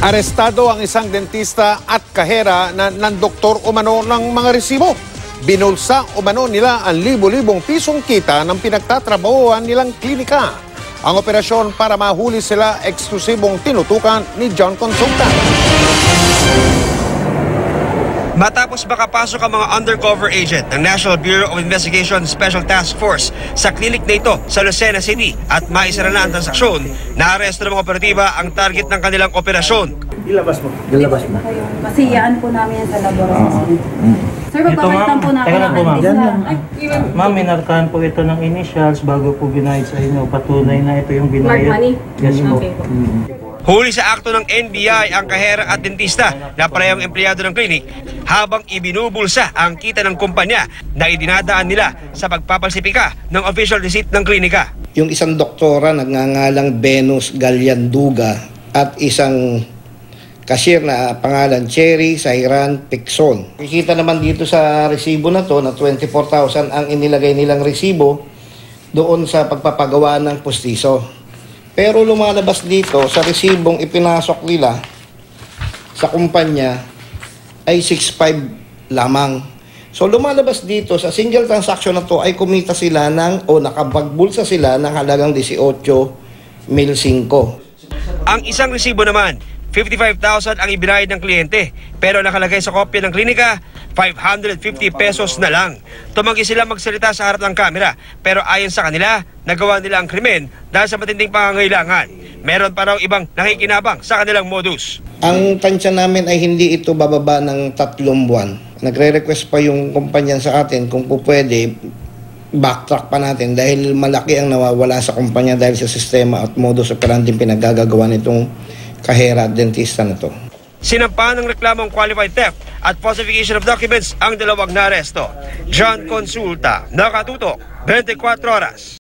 Arestado ang isang dentista at kahera na nandoktor umano ng mga resibo. Binulsa umano nila ang libo-libong pisong kita ng pinagtatrabahuan nilang klinika. Ang operasyon para mahuli sila eksklusibong tinutukan ni John Consulta. Matapos makapasok ang mga undercover agent ng National Bureau of Investigation Special Task Force sa klinik na ito sa Lucena City at maisara na ang transaksyon, naaresto ng mga operatiba ang target ng kanilang operasyon. Ilabas mo. Kasi yaan po namin yan sa laboratory. Sir, magpapalitan po na ako ng antisa. Ma'am, minarkahan po ito ng initials bago po binayad sa inyo. Patunay na ito yung binayad. Mark money? Yes po. Okay po. Huli sa akto ng NBI ang kahera at dentista na parehong empleyado ng klinik habang ibinubulsa ang kita ng kumpanya na idinadaan nila sa pagpapalsipika ng official receipt ng klinika. Yung isang doktora nagngangalang Venus Galyanduga at isang cashier na pangalan Cherry Sairan Pixon. Kikita naman dito sa resibo na to na 24,000 ang inilagay nilang resibo doon sa pagpapagawa ng pustiso. Pero lumalabas dito sa resibong ipinasok nila sa kumpanya ay 6,500 lamang. So lumalabas dito sa single transaction na to ay kumita sila o nakabagbulsa sila ng halagang 18,500. Ang isang resibo naman, 55,000 ang ibinayad ng kliyente, pero nakalagay sa kopya ng klinika, 550 pesos na lang. Tumanggi sila magsalita sa harap ng kamera, pero ayon sa kanila, nagawa nila ang krimen dahil sa matinding pangangailangan. Meron pa raw ibang nakikinabang sa kanilang modus. Ang tansya namin ay hindi ito bababa ng 3 buwan. Nagre-request pa yung kumpanya sa atin kung po pwede, backtrack pa natin dahil malaki ang nawawala sa kumpanya dahil sa sistema at modus operandi pinagagagawa nitong kahera at dentista na to. Sinampahan ng reklamong qualified theft at falsification of documents ang dalawang naaresto. John Consulta, Nakatutok, 24 Oras.